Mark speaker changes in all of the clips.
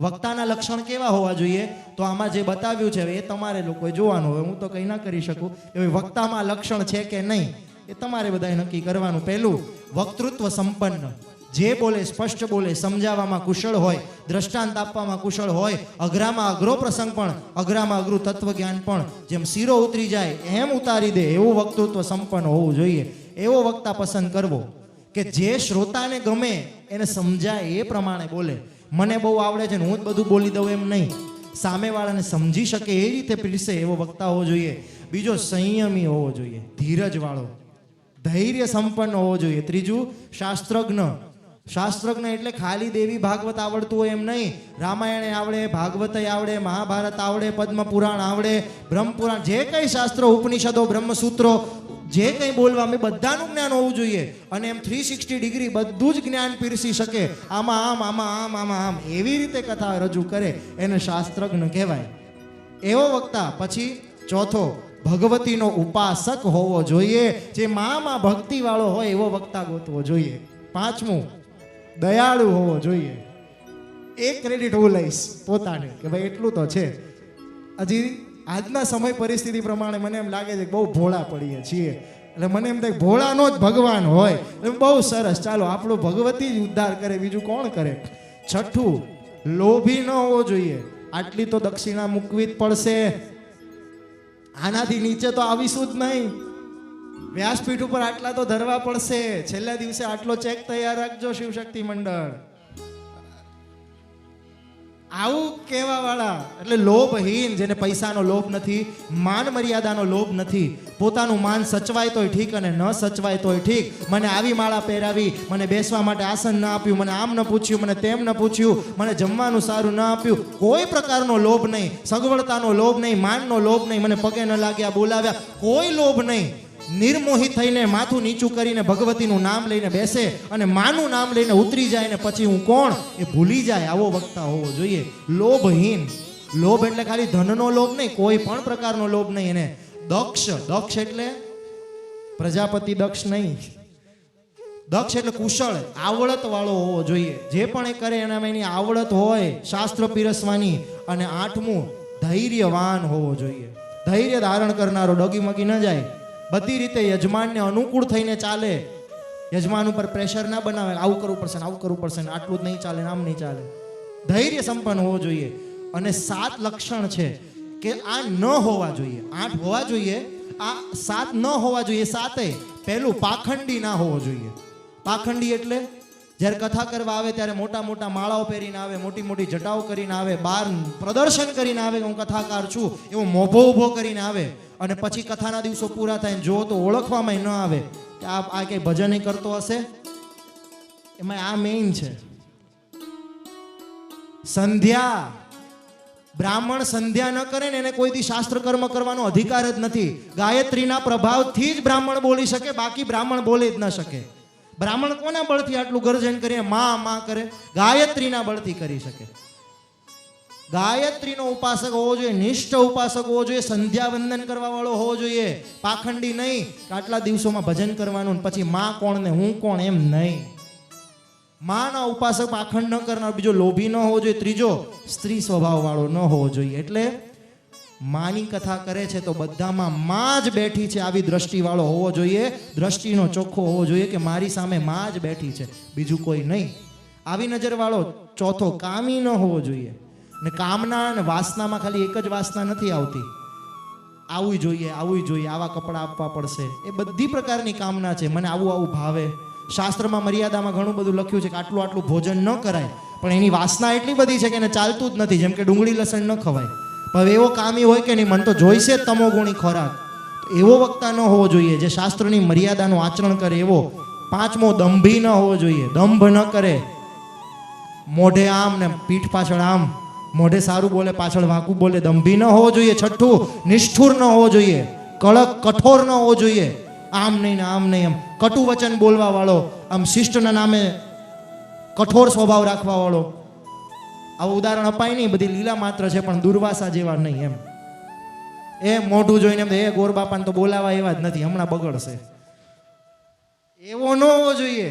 Speaker 1: વક્તાના લક્ષણ કેવા હોવા જોઈએ તો આમાં જે બતાવ્યું છે એ તમારે લોકોએ જોવાનું. હવે હું તો કંઈ ના કરી શકું. એ વક્તામાં લક્ષણ છે કે નહીં એ તમારે બધાએ નક્કી કરવાનું. પહેલું, વક્તૃત્વ સંપન્ન, જે બોલે સ્પષ્ટ બોલે, સમજાવવામાં કુશળ હોય, દ્રષ્ટાંત આપવામાં કુશળ હોય, અઘરામાં અઘરો પ્રસંગ પણ, અઘરામાં અઘરું તત્વજ્ઞાન પણ જેમ શીરો ઉતરી જાય એમ ઉતારી દે એવું વક્તૃત્વ સંપન્ન હોવું જોઈએ. એવો વક્તા પસંદ કરવો કે જે શ્રોતાને ગમે એને સમજાય એ પ્રમાણે બોલે. મને બહુ આવડે છે ને હું જ બધું બોલી દઉં એમ નહીં, સામેવાળાને સમજી શકે એ રીતે પીરસે એવો વક્તા હોવો જોઈએ. બીજો, સંયમી હોવો જોઈએ, ધીરજવાળો, ધૈર્ય સંપન્ન હોવો જોઈએ. ત્રીજું, શાસ્ત્રજ્ઞ. શાસ્ત્રજ્ઞ એટલે ખાલી દેવી ભાગવત આવડતું હોય એમ નહીં, રામાયણ આવડે, ભાગવત આવડે, મહાભારત આવડે, પદ્મ પુરાણ આવડે, બ્રહ્મપુરાણ, જે કંઈ શાસ્ત્રો, ઉપનિષદો, બ્રહ્મસૂત્રો, જે કંઈ બોલવા અમે બધાનું જ્ઞાન હોવું જોઈએ. અને એમ 360 ડિગ્રી બધું જ જ્ઞાન પીરસી શકે. આમાં આમ, આમાં આમ, આમાં આમ, એવી રીતે કથા રજૂ કરે એને શાસ્ત્રજ્ઞ કહેવાય. એવો વક્તા. પછી ચોથો, ભગવતીનો ઉપાસક હોવો જોઈએ, જે માં ભક્તિ વાળો હોય એવો વક્તા ગોતવો જોઈએ. પાંચમું, દયાળુ હોવો જોઈએ. એક ક્રેડિટ હું લઈશ પોતાને કે ભાઈ એટલું તો છે. હજી આજના સમય પરિસ્થિતિ પ્રમાણે મને એમ લાગે છે કે બહુ ભોળા પડીએ છીએ. એટલે મને એમ થાય ભોળાનો જ ભગવાન હોય. બહુ સરસ, ચાલો આપણું ભગવતી જ ઉદ્ધાર કરે, બીજું કોણ કરે. છઠ્ઠું, લોભી ન હોવો જોઈએ. આટલી તો દક્ષિણા મૂકવી જ પડશે, આનાથી નીચે તો આવીશું જ નહીં, વ્યાસપીઠ ઉપર આટલા તો ધરવા પડશે, છેલ્લા દિવસે આટલો ચેક તૈયાર રાખજો શિવશક્તિ મંડળ. આવું કહેવા વાળા એટલે લોભહીન, જેને પૈસાનો લોભ નથી, માન મર્યાદાનો લોભ નથી. પોતાનું માન સચવાય તોય ઠીક અને ન સચવાય તોય ઠીક. મને આવી માળા પહેરાવી, મને બેસવા માટે આસન ન આપ્યું, મને આમ ન પૂછ્યું, મને તેમ ન પૂછ્યું, મને જમવાનું સારું ન આપ્યું, કોઈ પ્રકારનો લોભ નહીં. સગવડતાનો લોભ નહીં, માનનો લોભ નહીં, મને પગે ન લાગ્યા, બોલાવ્યા, કોઈ લોભ નહીં. નિર્મોહિત થઈને માથું નીચું કરીને ભગવતીનું નામ લઈને બેસે અને માનું નામ લઈને ઉતરી જાય ને પછી હું કોણ એ ભૂલી જાય. આવો વક્તા હોવો જોઈએ. લોભહીન. લોભ એટલે ખાલી ધનનો લોભ નહીં, કોઈ પણ પ્રકારનો લોભ નહીં. એને દક્ષ. દક્ષ એટલે પ્રજાપતિ દક્ષ નહીં, દક્ષ એટલે કુશળ, આવડત વાળો હોવો જોઈએ. જે પણ એ કરે એનામાં એની આવડત હોય, શાસ્ત્ર પીરસવાની. અને આઠમું, ધૈર્યવાન હોવો જોઈએ. ધૈર્ય ધારણ કરનારો, ડગીમગી ન જાય, બધી રીતે યજમાનને અનુકૂળ થઈને ચાલે. યજમાન ઉપર પ્રેશર ના બનાવે, આવું કરવું પડશે, આવું કરવું પડશે, આટલું જ નહીં ચાલે, આમ નહીં ચાલે. ધૈર્ય સંપન્ન હોવો જોઈએ. અને 7 લક્ષણ છે કે આ ન હોવા જોઈએ. 8 હોવા જોઈએ, આ 7 ન હોવા જોઈએ. 7. પહેલું, પાખંડી ના હોવો જોઈએ. પાખંડી એટલે જ્યારે કથા કરવા આવે ત્યારે મોટા મોટા માળાઓ પહેરીને આવે, મોટી મોટી જટાઓ કરીને આવે, બહાર પ્રદર્શન કરીને આવે કે હું કથાકાર છું, એવો મોભો ઊભો કરીને આવે. અને પછી કથાના દિવસો પૂરા થાય જો તો ઓળખવામાં ન આવે કે આ કઈ ભજન કરતો હશે. એમાં આ મેઇન છે. સંધ્યા. બ્રાહ્મણ સંધ્યા ન કરે ને એને કોઈ દી શાસ્ત્ર કર્મ કરવાનો અધિકાર જ નથી. ગાયત્રીના પ્રભાવથી જ બ્રાહ્મણ બોલી શકે, બાકી બ્રાહ્મણ બોલી જ ન શકે. બ્રાહ્મણ કોના બળથી આટલું ગર્જન કરીને માં કરે? ગાયત્રીના બળથી કરી શકે. ગાયત્રીનો ઉપાસક હોવો જોઈએ, નિષ્ઠ ઉપાસક હોવો જોઈએ, સંધ્યા વંદન કરવા વાળો હોવો જોઈએ. પાખંડી નહીં આટલા દિવસોમાં ભજન કરવાનું પછી માં કોણ ને હું કોણ એમ નહીં. માના ઉપાસક પાખંડ ન કરનાર. બીજો, લોભી ન હોવો જોઈએ. ત્રીજો, સ્ત્રી સ્વભાવ વાળો ન હોવો જોઈએ. એટલે માની કથા કરે છે તો બધામાં માં જ બેઠી છે આવી દ્રષ્ટિ વાળો હોવો જોઈએ. દ્રષ્ટિનો ચોખ્ખો હોવો જોઈએ કે મારી સામે માં જ બેઠી છે, બીજું કોઈ નહીં. આવી નજર વાળો. ચોથો, કામી ન હોવો જોઈએ. ને કામના અને વાસનામાં ખાલી એક જ વાસના નથી આવતી, આવું જોઈએ, આવું જોઈએ, આવા કપડાં આપવા પડશે, એ બધી પ્રકારની કામના છે. મને આવું આવું ભાવે. શાસ્ત્રમાં મર્યાદામાં ઘણું બધું લખ્યું છે કે આટલું આટલું ભોજન ન કરાય, પણ એની વાસના એટલી બધી છે કે એને ચાલતું જ નથી. જેમ કે ડુંગળી લસણ ન ખવાય, પણ એવો કામી હોય કે નહીં, મને તો જોઈશે જ તમોગુણી ખોરાક. એવો વક્તા ન હોવો જોઈએ જે શાસ્ત્રની મર્યાદાનું આચરણ કરે એવો. પાંચમો, દંભી ન હોવો જોઈએ. દંભ ન કરે, મોઢે આમ ને પીઠ પાછળ આમ, મોઢે સારું બોલે પાછળ વાંકું બોલે, દંભી ન હોવો જોઈએ. છઠ્ઠું, નિષ્ઠુર ન હોવો જોઈએ. કડક કઠોર ન હોવો જોઈએ. આમ નહીં ને આમ નહીં, એમ કટુ વચન બોલવા વાળો, આમ શિષ્ટના નામે કઠોર સ્વભાવ રાખવા વાળો. આવું ઉદાહરણ અપાય નહીં, બધી લીલા માત્ર છે પણ દુર્વાસા જેવા નહીં. એમ એ મોઢું જોઈને એમ એ ગોર બાપાને તો બોલાવા એવા જ નથી, હમણાં બગડશે, એવો ન હોવો જોઈએ.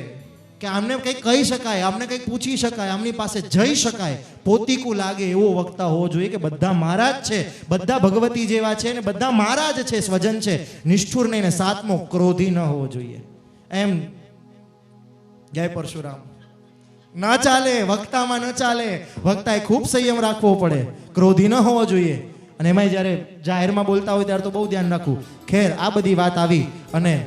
Speaker 1: કે આમને કંઈક કહી શકાય, આમને કંઈક પૂછી શકાય, આમની પાસે જઈ શકાય, પોતીકું લાગે એવો વક્તા હોવો જોઈએ કે બધા મારા જ છે, બધા ભગવતી જેવા છે ને બધા મારા જ છે, સ્વજન છે, નિષ્ઠુર નહીં. ને સાતમો, ક્રોધી ન હોવો જોઈએ. એમ જય પરશુરામ. ન ચાલે, વક્તામાં ન ચાલે. વક્તાએ ખૂબ સંયમ રાખવો પડે, ક્રોધી ન હોવો જોઈએ. અને એમાંય જ્યારે જાહેરમાં બોલતા હોય ત્યારે તો બહુ ધ્યાન રાખવું. ખેર, આ બધી વાત આવી અને